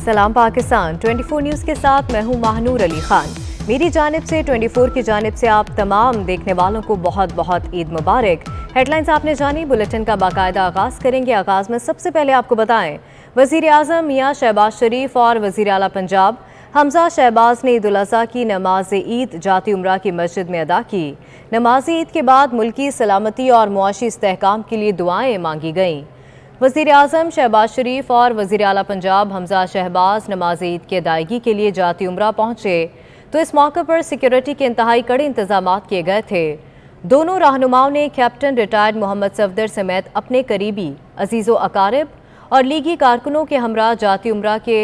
सलाम पाकिस्तान 24 न्यूज़ के साथ मैं हूं महानूर अली खान। मेरी जानिब से 24 की जानिब से आप तमाम देखने वालों को बहुत बहुत ईद मुबारक। हेडलाइंस आपने जानी, बुलेटिन का बाकायदा आगाज़ करेंगे। आगाज़ में सबसे पहले आपको बताएं, वज़ीर आज़म मियां शहबाज शरीफ और वज़ीर आला पंजाब हमजा शहबाज ने ईद उल अज़हा की नमाज ईद जाती उम्रा की मस्जिद में अदा की। नमाज ईद के बाद मुल्की सलामती और मुआशी इस्तेहकाम के लिए दुआएं मांगी गईं। वज़ीर आज़म शहबाज शरीफ और वज़ीर आला पंजाब हमजा शहबाज नमाज ईद की अदायगी के लिए जाती उम्रा पहुँचे तो इस मौके पर सिक्योरिटी के इंतहाई कड़े इंतजाम किए गए थे। दोनों रहनुमाओं ने कैप्टन रिटायर्ड मोहम्मद सफदर समेत अपने करीबी अजीज़ो अकारिब और लीगी कारकुनों के हमरा जाती उम्रा के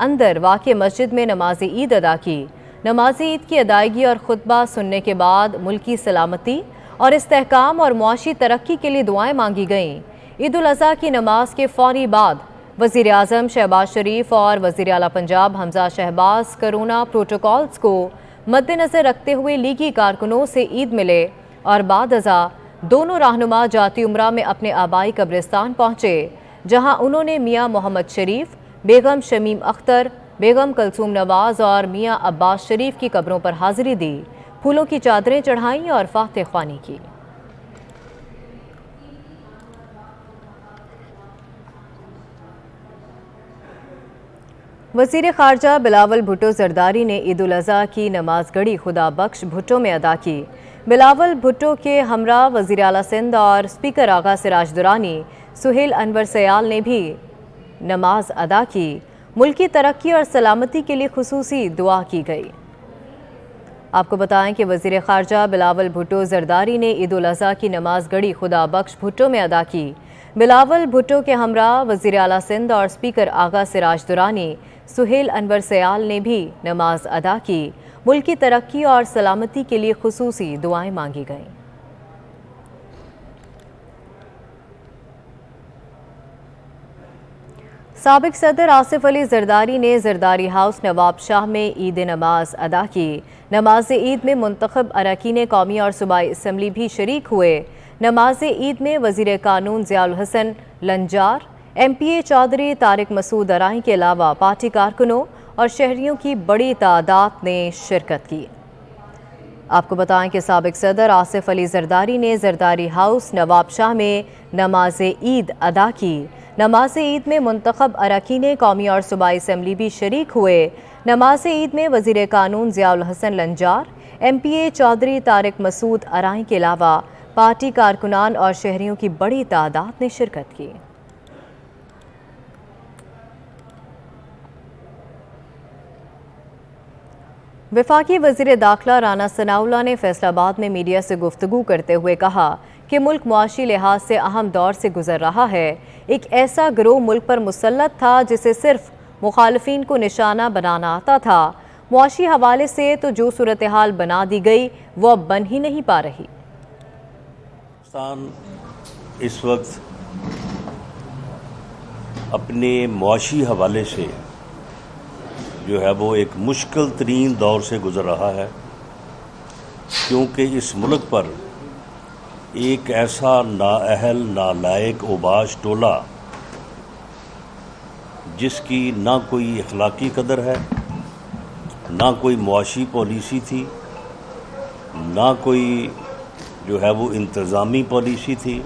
अंदर वाक़ मस्जिद में नमाज ईद अदा की। नमाज ईद की अदायगी और खुतबा सुनने के बाद मुल्की सलामती और इस्तेहकाम और मुआशी तरक्की के लिए दुआएं मांगी गईं। ईद उल अज़हा की नमाज के फौरी बाद वज़ीर आज़म शहबाज शरीफ और वज़ीर आला पंजाब हमजा शहबाज कोरोना प्रोटोकॉल्स को मद्देनज़र रखते हुए लीगी कारकुनों से ईद मिले और बाद अज़ा दोनों रहनुमा जाती उम्रा में अपने आबाई कब्रिस्तान पहुँचे, जहाँ उन्होंने मियाँ मोहम्मद शरीफ, बेगम शमीम अख्तर, बेगम कलसूम नवाज़ और मियाँ अब्बास शरीफ की कब्रों पर हाजिरी दी, फूलों की चादरें चढ़ाईं और फातिह ख्वानी की। वज़ीर ख़ारजा बिलावल भुट्टो ज़रदारी ने ईद उल अज़हा की नमाज गड़ी खुदा बख्श भुट्टो में अदा की। बिलावल भुट्टो के हमरा वज़ीर आला सिंध और स्पीकर आगा सिराज दुरानी, सुहेल अनवर सयाल ने भी नमाज अदा की। मुल्की तरक्की और सलामती के लिए खुसूसी दुआ की गई। आपको बताएं कि वज़ीर ख़ारजा बिलावल भुट्टो ज़रदारी ने ईद उल अज़हा की नमाज गड़ी खुदा बख्श भुट्टो में अदा की। बिलावल भुट्टो के हमरा वज़ीर आला सिंध और स्पीकर आगा सिराज दुरानी, सुहेल अनवर सयाल ने भी नमाज अदा की। मुल्की तरक्की और सलामती के लिए खुसूसी दुआएं मांगी गईं। साबिक सदर आसिफ अली ज़रदारी ने ज़रदारी हाउस नवाब शाह में ईद नमाज अदा की। नमाज ईद में मुंतखब अरकान कौमी और सूबाई असम्बली भी शरीक हुए। नमाज ईद में वज़ीर कानून ज़ियाउल हसन लंजार, MPA चौधरी तारिक मसूद अराई के अलावा पार्टी कारकुनों और शहरियों की बड़ी तादाद ने शिरकत की। आपको बताएं कि साबिक सदर आसिफ अली ज़रदारी ने ज़रदारी हाउस नवाब शाह में नमाज ईद अदा की। नमाज ईद में मुंतखब अरकान कौमी और सूबाई असम्बली भी शरीक हुए। नमाज ईद में वज़ीर कानून ज़ियाउल हसन लंजार, MPA चौधरी तारिक मसूद अराई के अलावा पार्टी कारकुनान और शहरियों की बड़ी तादाद ने शिरकत की। वफाकी वज़ीर दाखिला राना सनाउल्लाह ने फैसलाबाद में मीडिया से गुफ्तगू करते हुए कहा कि मुल्क मुआशी लिहाज से अहम दौर से गुजर रहा है। एक ऐसा गिरोह मुल्क पर मुसल्लत था जिसे सिर्फ मुखालफीन को निशाना बनाना आता था। मुआशी हवाले से तो जो सूरत हाल बना दी गई वो अब बन ही नहीं पा रही। पाकिस्तान इस वक्त अपने मुआशी हवाले से जो है वो एक मुश्किल तरीन दौर से गुज़र रहा है, क्योंकि इस मुल्क पर एक ऐसा नाअहल नालायक ओबाश टोला जिसकी ना कोई अखलाकी कदर है, ना कोई मुआशी पॉलिसी थी, ना कोई जो है वो इंतज़ामी पॉलिसी थी।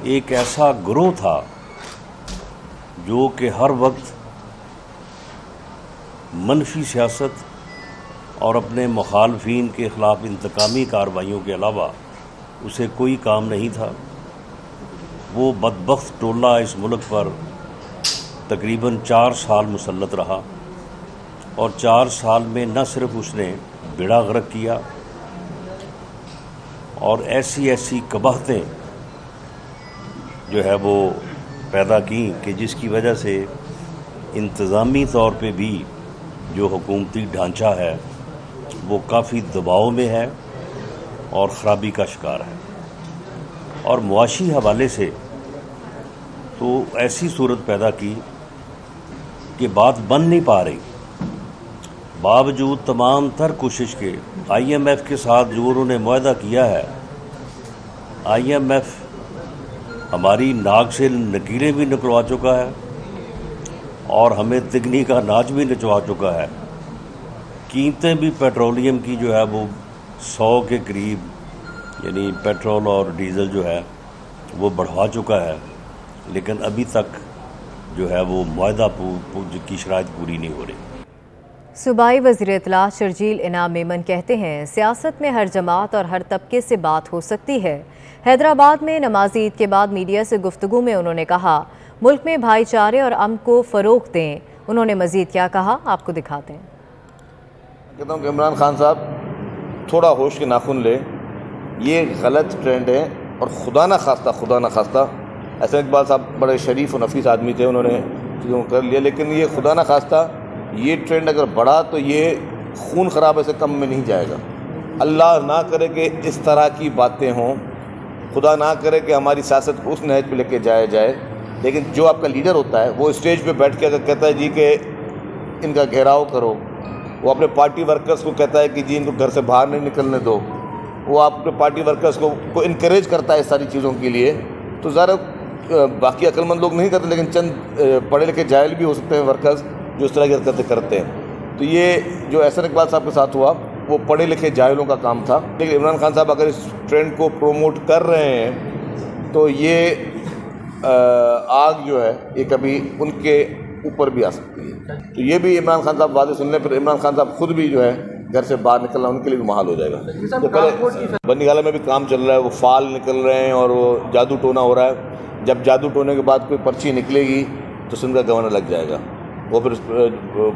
एक ऐसा गिरोह था जो कि हर वक्त मनफी सियासत और अपने मुखालफीन के ख़िलाफ़ इंतकामी कार्रवाइयों के अलावा उसे कोई काम नहीं था। वो बदबख्त टोला इस मुल्क पर तकरीबन 4 साल मुसल्लत रहा और 4 साल में न सिर्फ उसने बेड़ा गर्क किया और ऐसी ऐसी कबाहतें जो है वो पैदा की कि जिसकी वजह से इंतज़ामी तौर पे भी जो हुकूमती ढांचा है वो काफ़ी दबाव में है और ख़राबी का शिकार है। और मुआशी हवाले से तो ऐसी सूरत पैदा की कि बात बन नहीं पा रही, बावजूद तमाम तर कोशिश के। IMF के साथ जो उन्होंने मुआहदा किया है, IMF हमारी नाक से नकीरें भी निकलवा चुका है और हमें तिगनी का नाच भी नचवा चुका है। कीमतें भी पेट्रोलियम की जो है वो 100 के करीब, यानी पेट्रोल और डीज़ल जो है वो बढ़वा चुका है, लेकिन अभी तक जो है वो मुआहदा की शराइत पूरी नहीं हो रही। सूबाई वज़ीर इत्तलात शर्जील इनाम मेमन कहते हैं, सियासत में हर जमात और हर तबके से बात हो सकती है। हैदराबाद में नमाज ईद के बाद मीडिया से गुफ्तगू में उन्होंने कहा, मुल्क में भाईचारे और अमन को फ़रोग़ दें। उन्होंने मज़ीद क्या कहा, आपको दिखाते हैं। कहता हूँ कि इमरान खान साहब थोड़ा होश के नाखून ले, ये गलत ट्रेंड है और खुदा ना खास्ता ऐसे इकबाल साहब बड़े शरीफ और नफीस आदमी थे, उन्होंने चीज़ों को कर लिया, लेकिन ये खुदा ना खास्ता ये ट्रेंड अगर बढ़ा तो ये खून ख़राब ऐसे कम में नहीं जाएगा। अल्लाह ना करे कि इस तरह की बातें हों, खुदा ना करे कि हमारी सियासत को उस नहज पे लेके जाया जाए, लेकिन जो आपका लीडर होता है वो स्टेज पे बैठ के अगर कहता है जी कि इनका घेराव करो, वो अपने पार्टी वर्कर्स को कहता है कि जी इनको घर से बाहर नहीं निकलने दो, वो अपने पार्टी वर्कर्स को इनकरेज करता है इस सारी चीज़ों के लिए, तो ज़रा बाकी अक्लमंद लोग नहीं करते, लेकिन चंद पढ़े लिखे जाहिल भी हो सकते हैं वर्कर्स जो इस तरह की हरकतें करते हैं। तो ये जो एहसन इकबाल साहब के साथ हुआ वो पढ़े लिखे जाहिलों का काम था, लेकिन इमरान खान साहब अगर इस ट्रेंड को प्रोमोट कर रहे हैं तो ये आग जो है ये कभी उनके ऊपर भी आ सकती है। तो ये भी इमरान खान साहब वादे सुनने पर इमरान खान साहब खुद भी जो है घर से बाहर निकलना उनके लिए भी महाल हो जाएगा। तो पहले बंदीगाला में भी काम चल रहा है, वो फाल निकल रहे हैं और वो जादू टोना हो रहा है। जब जादू टोने के बाद कोई पर्ची निकलेगी तो सिंध का गवर्नर लग जाएगा, वो फिर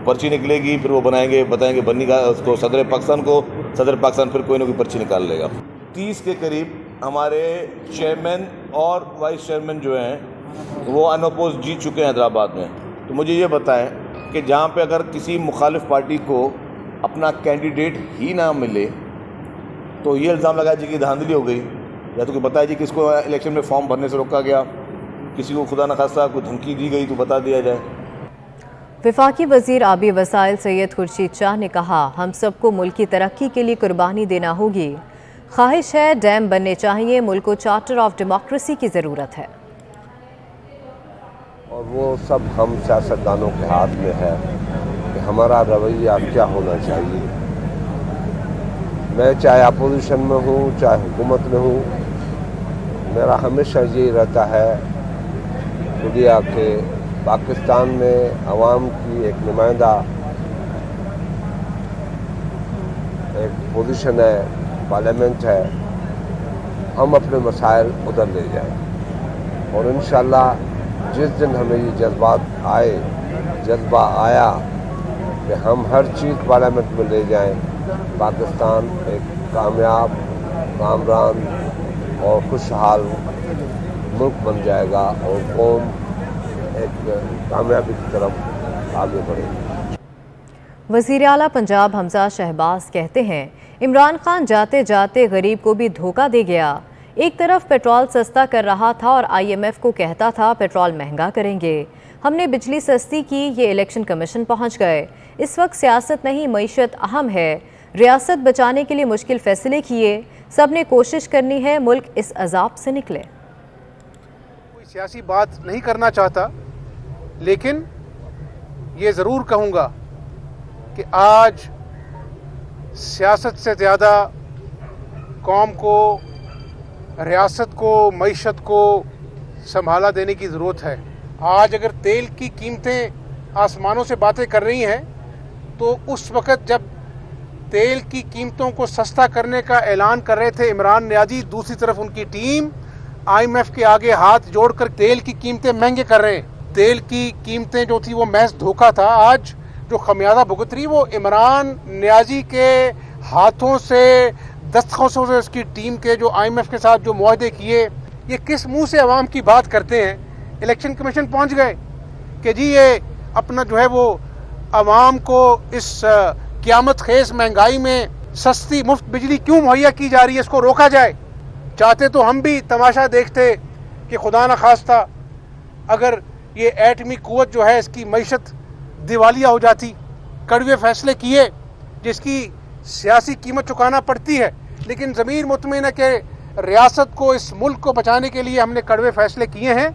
पर्ची निकलेगी, फिर वो बताएंगे बंदीगाला उसको सदर पाकिस्तान फिर कोई ना कोई पर्ची निकाल लेगा। 30 के करीब हमारे चेयरमैन और वाइस चेयरमैन जो हैं वो अनअपोज जीत चुके हैं हैदराबाद में। तो मुझे ये बताएं कि जहाँ पे अगर किसी मुखालिफ पार्टी को अपना कैंडिडेट ही ना मिले तो ये इल्ज़ाम लगाया जी कि धांधली हो गई, या तो कोई बताया जी किसको इलेक्शन में फॉर्म भरने से रोका गया, किसी को खुदा न खास्ता कोई धमकी दी गई तो बता दिया जाए। वफाकी वज़ीर आबी वसाइल सैयद खुर्शीद शाह ने कहा, हम सबको मुल्क की तरक्की के लिए कुर्बानी देना होगी। ख्वाहिश है डैम बनने चाहिए, मुल्क को चार्टर ऑफ डेमोक्रेसी की ज़रूरत है। और वो सब हम सियासतदानों के हाथ में है कि हमारा रवैया क्या होना चाहिए। मैं चाहे अपोजिशन में हूँ चाहे हुकूमत में हूँ, मेरा हमेशा यही रहता है खुदिया के पाकिस्तान में अवाम की एक नुमाइंदा एक पोजीशन है, पार्लियामेंट है, हम अपने मसाइल उधर ले जाएं। और इंशाअल्लाह जिस दिन हमें ये जज्बा आया कि हम हर चीज़ पार्लियामेंट में ले जाएं, पाकिस्तान एक कामयाब, कामरान और खुशहाल मुल्क बन जाएगा और कौम एक कामयाबी की तरफ आगे बढ़ेगी। वज़ीर आला पंजाब हमजा शहबाज कहते हैं, इमरान खान जाते जाते गरीब को भी धोखा दे गया। एक तरफ पेट्रोल सस्ता कर रहा था और IMF को कहता था पेट्रोल महंगा करेंगे। हमने बिजली सस्ती की, ये इलेक्शन कमीशन पहुंच गए। इस वक्त सियासत नहीं, मईशत अहम है। रियासत बचाने के लिए मुश्किल फैसले किए, सब ने कोशिश करनी है मुल्क इस अजाब से निकले। कोई सियासी बात नहीं करना चाहता, लेकिन ये ज़रूर कहूँगा कि आज सियासत से ज़्यादा कौम को, रियासत को, मईशत को संभाला देने की ज़रूरत है। आज अगर तेल की कीमतें आसमानों से बातें कर रही हैं, तो उस वक़्त जब तेल की कीमतों को सस्ता करने का ऐलान कर रहे थे इमरान नियाज़ी, दूसरी तरफ उनकी टीम IMF के आगे हाथ जोड़कर तेल की कीमतें महंगे कर रहे हैं। तेल की कीमतें जो थी वो महज धोखा था। आज जो खमियाजा भुगत रही वो इमरान नियाज़ी के हाथों से, दस्तखतों से, उसकी टीम के जो IMF के साथ जो मुआहदे किए, ये किस मुंह से अवाम की बात करते हैं। इलेक्शन कमीशन पहुंच गए कि जी ये अपना जो है वो अवाम को इस क़यामत खेज महंगाई में सस्ती मुफ्त बिजली क्यों मुहैया की जा रही है, इसको रोका जाए। चाहते तो हम भी तमाशा देखते कि खुदा न खास्ता अगर ये एटमी कुव्वत जो है इसकी मईशत दिवालिया हो जाती। कड़वे फैसले किए जिसकी सियासी कीमत चुकाना पड़ती है, लेकिन ज़मीर मुतमईन है कि रियासत को, इस मुल्क को बचाने के लिए हमने कड़वे फैसले किए हैं।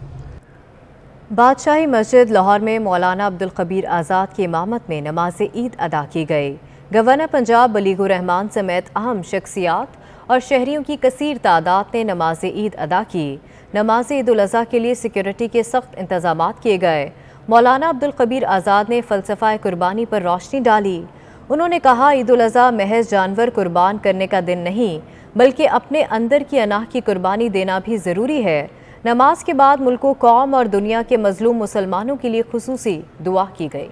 बादशाही मस्जिद लाहौर में मौलाना अब्दुल कबीर आज़ाद की इमामत में नमाज ईद अदा की गई। गवर्नर पंजाब बलीगुर रहमान समेत अहम शख्सियात और शहरियों की कसीर तादाद ने नमाज ईद अदा की। नमाज ईद उल अज़हा के लिए सिक्योरिटी के सख्त इंतजाम किए गए। मौलाना अब्दुल कबीर आज़ाद ने फ़लसफ़ा कुर्बानी पर रोशनी डाली। उन्होंने कहा, ईद उल अज़हा महज जानवर कुर्बान करने का दिन नहीं, बल्कि अपने अंदर की अनाह की कुर्बानी देना भी ज़रूरी है। नमाज के बाद मुल्क, कौम और दुनिया के मजलूम मुसलमानों के लिए खुसूसी दुआ की गई।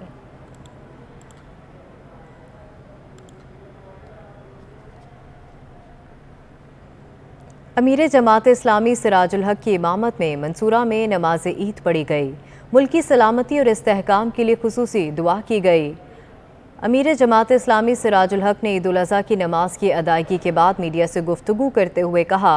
अमीर जमात इस्लामी सिराजुल हक की इमामत में मंसूरा में नमाज ईद पढ़ी गई। मुल्क की सलामती और इस्तेहकाम के लिए खुसूसी दुआ की गई। अमीर जमात इस्लामी सिराजुल हक ने ईद उल अज़हा की नमाज की अदायगी के बाद मीडिया से गुफ्तगू करते हुए कहा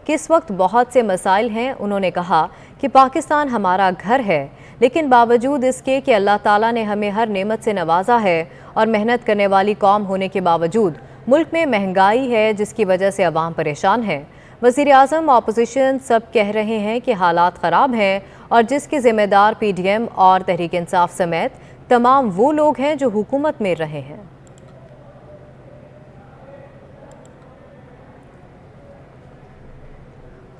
कि इस वक्त बहुत से मसाइल हैं। उन्होंने कहा कि पाकिस्तान हमारा घर है, लेकिन बावजूद इसके कि अल्लाह ताला ने हमें हर नेमत से नवाजा है और मेहनत करने वाली कौम होने के बावजूद मुल्क में महंगाई है, जिसकी वजह से अवाम परेशान है। वज़ीर आज़म, अपोजिशन सब कह रहे हैं कि हालात ख़राब हैं और जिसके ज़िम्मेदार PDM और तहरीक इंसाफ समेत तमाम वो लोग हैं जो हुकूमत में रहे हैं।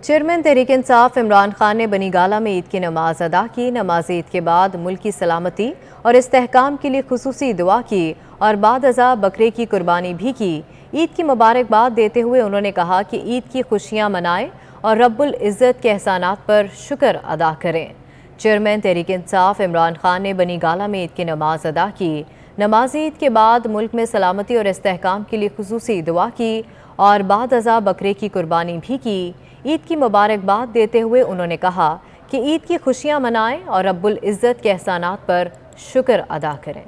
चेयरमैन तहरीक इंसाफ इमरान खान ने बनीगाला में ईद की नमाज अदा की। नमाज ईद के बाद मुल्क की सलामती और इस्तेहकाम के लिए खुसूसी दुआ की और बाद अज़ा बकरे की कुर्बानी भी की। ईद की मुबारकबाद देते हुए उन्होंने कहा कि ईद की खुशियाँ मनाएं और रब्बुल इज़्ज़त के एहसानात पर शुक्र अदा करें। चेयरमैन तहरीक इंसाफ इमरान खान ने बनीगाला में ईद की नमाज अदा की। नमाज ईद के बाद मुल्क में सलामती और इस्तेहकाम के लिए खुसूसी दुआ की और बाद अज़ा बकरे की कुर्बानी भी की। ईद की मुबारकबाद देते हुए उन्होंने कहा कि ईद की खुशियाँ मनाएं और रब्बुल इज़्ज़त के एहसानात पर शुक्र अदा करें।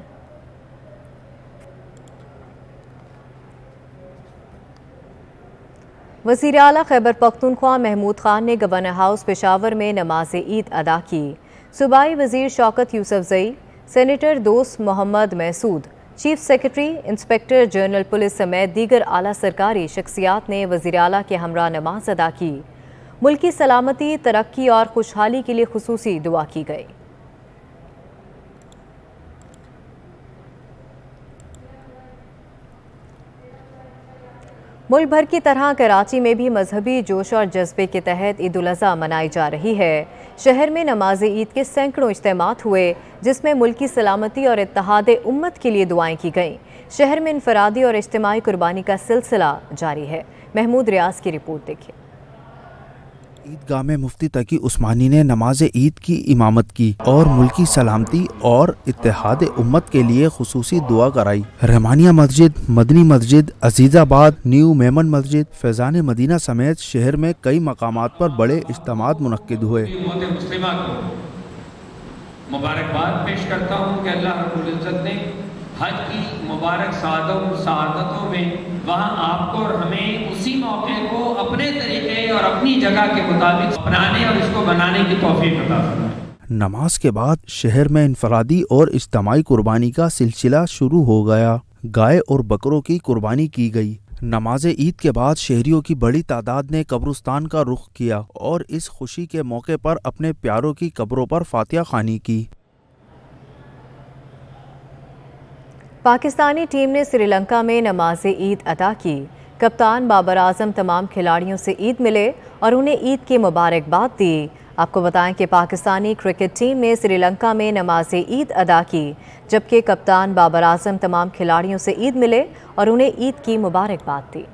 वज़ीर आला खैबर पख्तूनख्वा महमूद खान ने गवर्नर हाउस पेशावर में नमाज ईद अदा की। सूबाई वज़ीर Shaukat Yousafzai, senator Dost Mohammad Mehsud, chief secretary, inspector general police समेत दीगर आला सरकारी शख्सियात ने वज़ीर आला के हमरा नमाज अदा की। मुल्क की सलामती, तरक्की और खुशहाली के लिए खुसूसी दुआ की गई। मुल्क भर की तरह कराची में भी मजहबी जोश और जज्बे के तहत ईद उल अज़हा मनाई जा रही है। शहर में नमाज ईद के सैकड़ों इज्तिमात हुए, जिसमें मुल्क की सलामती और इत्तेहाद उम्मत के लिए दुआएं की गईं। शहर में इनफरादी और इज्तिमाई कुर्बानी का सिलसिला जारी है। महमूद रियाज की रिपोर्ट देखिए। ईदगाह में मुफ्ती तकी उस्मानी ने नमाज ईद की इमामत की और मुल्की सलामती और इत्तेहाद उम्मत के लिए खुसूसी दुआ कराई। रहमानिया मस्जिद, मदनी मस्जिद, अजीजाबाद, न्यू मेमन मस्जिद, फैजान मदीना समेत शहर में कई मकामात पर बड़े इज्तिमात मुनक्किद हुए। मुबारकबाद पेश करता हूँ कि अल्लाह रब्बुल इज़्ज़त ने हज की मुबारक सादतों में वहाँ आपको और हमें उसी मौके को अपने तरीके और अपनी जगह के मुताबिक अपनाने और इसको बनाने की तौफीक अता फरमाए। नमाज के बाद शहर में इनफरादी और इज्तिमाई कुर्बानी का सिलसिला शुरू हो गया। गाय और बकरों की कुर्बानी की गई। नमाज ईद के बाद शहरियों की बड़ी तादाद ने कब्रिस्तान का रुख किया और इस खुशी के मौके पर अपने प्यारों की कब्रों पर फातिहा खानी की। पाकिस्तानी टीम ने श्रीलंका में नमाज ईद अदा की। कप्तान बाबर आजम तमाम खिलाड़ियों से ईद मिले और उन्हें ईद की मुबारकबाद दी। आपको बताएं कि पाकिस्तानी क्रिकेट टीम ने श्रीलंका में नमाज ईद अदा की, जबकि कप्तान बाबर आजम तमाम खिलाड़ियों से ईद मिले और उन्हें ईद की मुबारकबाद दी।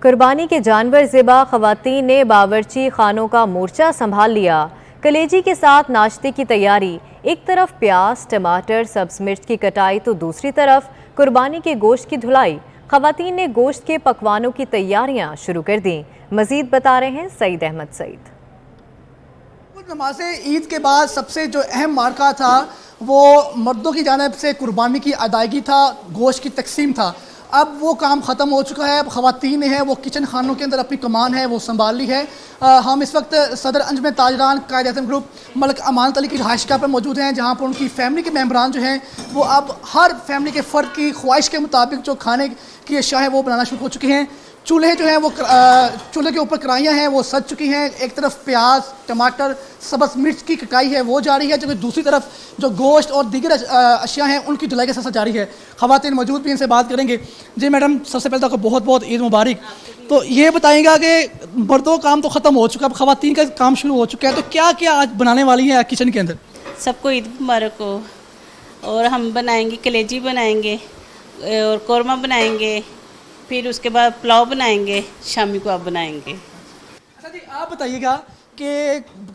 कुर्बानी के जानवर ज़िबा ख़वातीन ने बावर्ची खानों का मोर्चा संभाल लिया। कलेजी के साथ नाश्ते की तैयारी। एक तरफ प्याज, टमाटर, सब्ज़ मिर्च की कटाई तो दूसरी तरफ कुर्बानी के गोश्त की धुलाई। ख़वातीन ने गोश्त के पकवानों की तैयारियां शुरू कर दी। मज़ीद बता रहे हैं सईद अहमद सईद। नमाज ईद के बाद सबसे जो अहम मार्का था वो मर्दों की जानिब से कुर्बानी की अदायगी था, गोश्त की तकसीम था। अब वो काम ख़त्म हो चुका है। अब ख़वातीन है वो किचन खानों के अंदर अपनी कमान है वो संभाल ली है। हम इस वक्त सदर अंजुमन ताजरान कायद-ए-आज़म ग्रुप मलिक अमानत अली की रिहाइशगाह पर मौजूद हैं, जहाँ पर उनकी फैमिली के मेम्बरान जो हैं वो अब हर फैमिली के फ़र्द की ख्वाहिश के मुताबिक जो खाने की अशिया है वो बनाना शुरू हो चुके हैं। चूल्हे जो हैं वो चूल्हे के ऊपर कढ़ाइयाँ हैं वो सज चुकी हैं। एक तरफ प्याज, टमाटर, सब्ज़ मिर्च की कटाई है वो जारी है, जबकि दूसरी तरफ जो गोश्त और दीगर अशिया हैं उनकी धुलाई का सिलसिला जारी है। ख़वातीन मौजूद भी इनसे बात करेंगे। जी मैडम, सबसे पहले तो आपको बहुत बहुत ईद मुबारक। तो ये बताइएगा कि मर्दों का काम तो ख़त्म हो चुका, अब ख़वातीन का काम शुरू हो चुका है, तो क्या क्या आज बनाने वाली हैं किचन के अंदर? सबको ईद मुबारक हो। और हम बनाएंगे, कलेजी बनाएंगे और कौरमा बनाएंगे, फिर उसके बाद पुलाव बनाएंगे, शामी को आप बनाएंगे। अच्छा जी, आप बताइएगा कि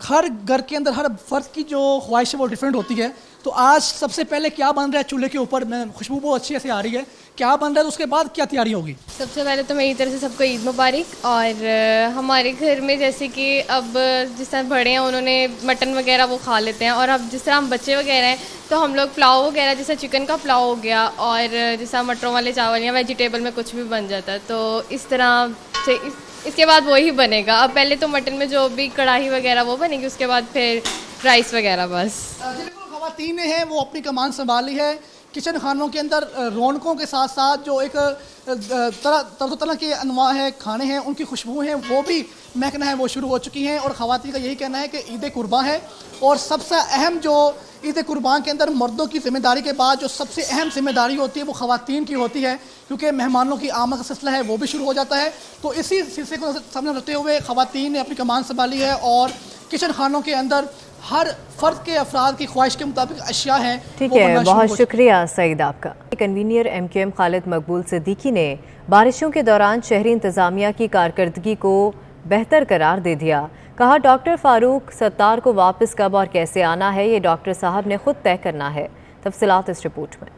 हर घर के अंदर हर फर्द की जो ख्वाहिश है वो डिफरेंट होती है, तो आज सबसे पहले क्या बन रहा है चूल्हे के ऊपर? खुशबू बहुत अच्छी से आ रही है, क्या बन रहा है, तो उसके बाद क्या तैयारी होगी? सबसे पहले तो मेरी तरफ से सबको ईद मुबारक। और हमारे घर में जैसे कि अब जिस तरह बड़े हैं उन्होंने मटन वगैरह वो खा लेते हैं, और अब जिस तरह हम बच्चे वगैरह हैं तो हम लोग पुलाव वगैरह, जैसे चिकन का पुलाव हो गया और जैसा मटरों वाले चावल या वेजिटेबल में कुछ भी बन जाता है, तो इस तरह से इसके बाद वही बनेगा। अब पहले तो मटन में जो भी कढ़ाई वगैरह वो बनेगी, उसके बाद फिर राइस वगैरह बस। ख़वातीन हैं वो अपनी कमान संभाली है किचन खानों के अंदर। रौनकों के साथ साथ जो एक तरह के अनवा है, खाने हैं, उनकी खुशबू हैं वो भी महकना है वो शुरू हो चुकी हैं। और ख़वातीन का यही कहना है कि ईद कुर्बान है, और सबसे अहम जो ईद कुर्बान के अंदर मर्दों की ज़िम्मेदारी के बाद जो सबसे अहम ज़िम्मेदारी होती है वो ख़वातीन की होती है, क्योंकि मेहमानों की आमद का सिलसिला है वो भी शुरू हो जाता है। तो इसी सिलसिले को सामने रखते हुए ख़वातीन ने अपनी कमान संभाली है, और किचन खानों के अंदर हर फर्द के अफराद की ख्वाहिश के मुताबिक अशिया हैं। ठीक है, बहुत शुक्रिया सईद आपका। कन्वीनियर MQM खालिद मकबूल सिद्दीकी ने बारिशों के दौरान शहरी इंतज़ामिया की कारकर्दगी को बेहतर करार दे दिया। कहा डॉक्टर फारूक सत्तार को वापस कब और कैसे आना है ये डॉक्टर साहब ने खुद तय करना है। तफसीलात इस रिपोर्ट में।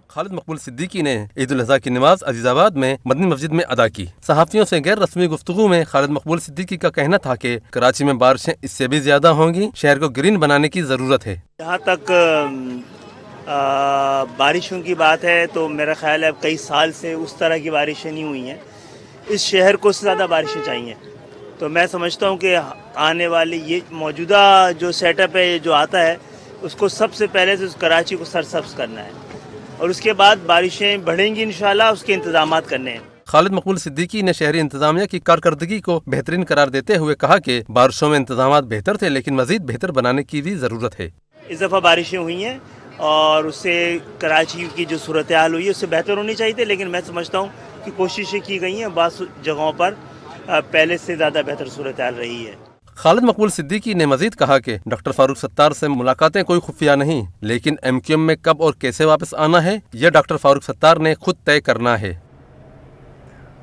खालिद मकबूल सिद्दीकी ने ईद उल अज़हा की नमाज अजीज़ाबाद में मदनी मस्जिद में अदा की। सहाफ़ियों से गैर रस्मी गुफ्तगू में खालिद मकबूल सिद्दीकी का कहना था कि कराची में बारिशें इससे भी ज्यादा होंगी, शहर को ग्रीन बनाने की जरूरत है। जहाँ तक बारिशों की बात है तो मेरा ख्याल है अब कई साल से उस तरह की बारिशें नहीं हुई हैं। इस शहर को उससे ज़्यादा बारिशें चाहिए। तो मैं समझता हूँ कि आने वाली ये मौजूदा जो सेटअप है, जो आता है, उसको सबसे पहले से कराची को सरसब्ज करना है, और उसके बाद बारिशें बढ़ेंगी इंशाल्लाह, उसके इंतजामात करने हैं। खालिद मकबूल सिद्दीकी ने शहरी इंतजामिया की कारकर्दगी को बेहतरीन करार देते हुए कहा कि बारिशों में इंतजामात बेहतर थे, लेकिन मजीद बेहतर बनाने की भी ज़रूरत है। इस दफ़ा बारिशें हुई हैं और उससे कराची की जो सूरत हाल हुई है उससे बेहतर होनी चाहिए थी, लेकिन मैं समझता हूँ कि कोशिशें की गई हैं, बाज़ जगहों पर पहले से ज़्यादा बेहतर सूरत हाल रही है। खालिद मकबूल सिद्दीकी ने मजीद कहा कि डॉक्टर फारूक सत्तार से मुलाकातें कोई खुफिया नहीं, लेकिन MQM में कब और कैसे वापस आना है यह डॉक्टर फारूक सत्तार ने खुद तय करना है।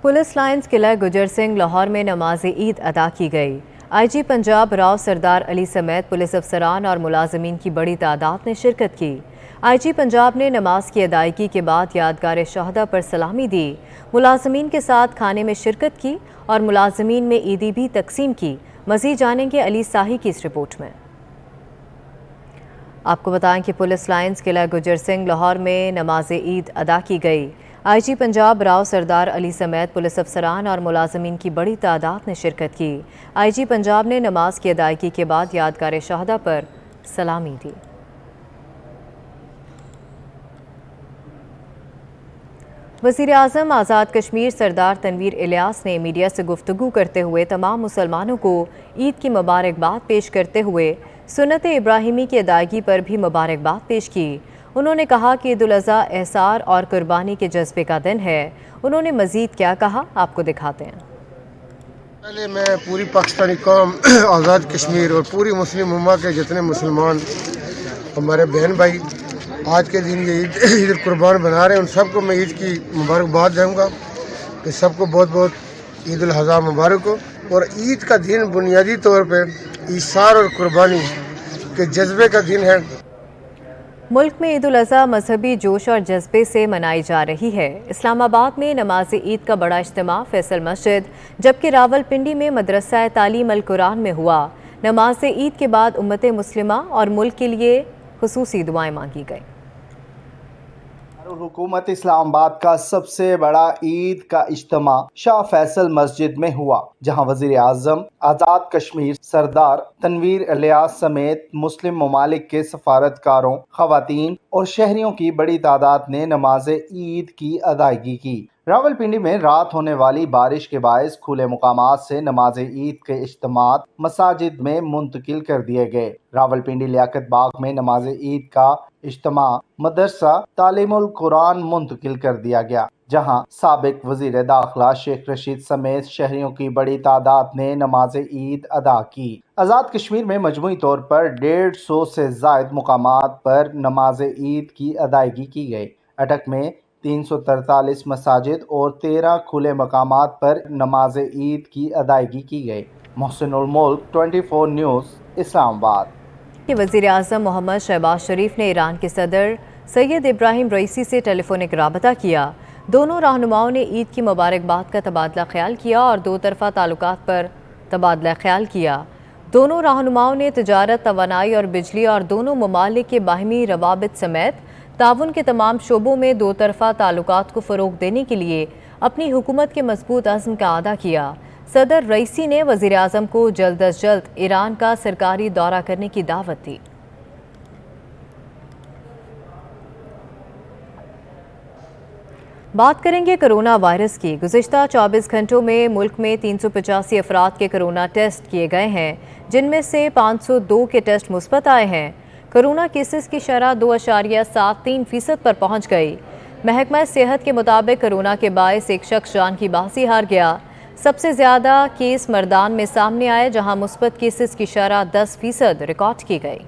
पुलिस लाइन्स किला गुजर सिंह लाहौर में नमाज ईद अदा की गई। IG पंजाब राव सरदार अली समेत पुलिस अफसरान और मुलाजमीन की बड़ी तादाद ने शिरकत की। IG पंजाब ने नमाज की अदायगी के बाद यादगार शहदा पर सलामी दी, मुलाजमीन के साथ खाने में शिरकत की और मुलाजमीन में ईदी भी तकसीम की। मज़ीद जानेंगे अली साही की इस रिपोर्ट में। आपको बताएं कि पुलिस लाइन्स किला गुजर सिंह लाहौर में नमाज ईद अदा की गई। IG पंजाब राव सरदार अली समेत पुलिस अफसरान और मुलाजमीन की बड़ी तादाद ने शिरकत की। IG पंजाब ने नमाज की अदायगी के बाद यादगार शहदा पर सलामी दी। वज़ीर-ए-आज़म आज़ाद कश्मीर सरदार तनवीर इलियास ने मीडिया से गुफ्तगू करते हुए तमाम मुसलमानों को ईद की मुबारकबाद पेश करते हुए सुन्नत इब्राहिमी की अदायगी पर भी मुबारकबाद पेश की। उन्होंने कहा कि ईद उल अज़हा एहसार और कुर्बानी के जज्बे का दिन है। उन्होंने मज़ीद क्या कहा, आपको दिखाते हैं। पहले मैं पूरी पाकिस्तानी कौम, आज़ाद कश्मीर और पूरी मुस्लिम उम्मा के जितने मुसलमान हमारे बहन भाई आज के दिन ये ईद कुर्बान बना रहे हैं, उन सबको मैं ईद की मुबारकबाद दूँगा कि सबको बहुत बहुत ईद उल अज़हा मुबारक हो। और ईद का दिन बुनियादी तौर पे ईसार और कुर्बानी के जज्बे का दिन है। मुल्क में ईद उल अज़हा मजहबी जोश और जज्बे से मनाई जा रही है। इस्लामाबाद में नमाज ईद का बड़ा इज्तिमा फैसल मस्जिद, जबकि रावलपिंडी में मदरसा तालीम अल कुरान में हुआ। नमाज ईद के बाद उम्मत मुस्लिमा और मुल्क के लिए खुसूसी दुआएं मांगी गई। हुकूमत इस्लामाबाद का सबसे बड़ा ईद का इज्तिमा शाह फैसल मस्जिद में हुआ, जहां वज़ीर आज़म आज़ाद कश्मीर सरदार तनवीर इलियास समेत मुस्लिम ममालिक के सफारतकारों, ख़वातीन और शहरियों की बड़ी तादाद ने नमाज ईद की अदायगी की। रावलपिंडी में रात होने वाली बारिश के बायस खुले मुकामात से नमाज ईद के इज्तिमात मसाजिद में मुंतकिल कर दिए गए। रावलपिंडी लियाकत बाग में नमाज ईद का इज्तिमा मदरसा तालीमुल कुरान मुंतकिल कर दिया गया, जहां साबिक वजीर दाखिला शेख रशीद समेत शहरियों की बड़ी तादाद ने नमाज ईद अदा की। आज़ाद कश्मीर में मजमूई तौर पर 150 से जायद मुकामात पर नमाज ईद की अदायगी की गई। अटक में 343 मसाजिद और 13 खुले मकामात पर नमाज ईद की अदायगी की गई। मोहसिनुल मुल्क 24 न्यूज़ इस्लामाबाद। वज़ीर आज़म मोहम्मद शहबाज शरीफ ने ईरान के सदर सैयद इब्राहिम रईसी से टेलीफोनिक राबता किया। दोनों रहनुमाओं ने ईद की मुबारकबाद का तबादला ख्याल किया और दो तरफ़ा ताल्लुकात पर तबादला ख्याल किया। दोनों रहनुमाओं ने तिजारत, तवानाई और बिजली और दोनों ममालिक के बाहमी रवाबित समेत ताउन के तमाम शोबों में दो तरफ़ा ताल्लुकात को फ़रोग़ देने के लिए अपनी हुकूमत के मजबूत अज़्म का अदा किया। सदर रईसी ने वज़ीर आज़म को जल्द अज जल्द ईरान का सरकारी दौरा करने की दावत दी। बात करेंगे कोरोना वायरस की। गुज़िश्ता 24 घंटों में मुल्क में 385 अफराद के कोरोना टेस्ट किए गए हैं, जिनमें से 502 के टेस्ट मुस्बत आए हैं। कोरोना केसेस की शरह 2.73% पर पहुंच गई। महकमा सेहत के मुताबिक कोरोना के बायस एक शख्स जान की बाजी हार गया। सबसे ज़्यादा केस मर्दान में सामने आए, जहां मुस्बत केसेस की शरह 10% रिकॉर्ड की गई।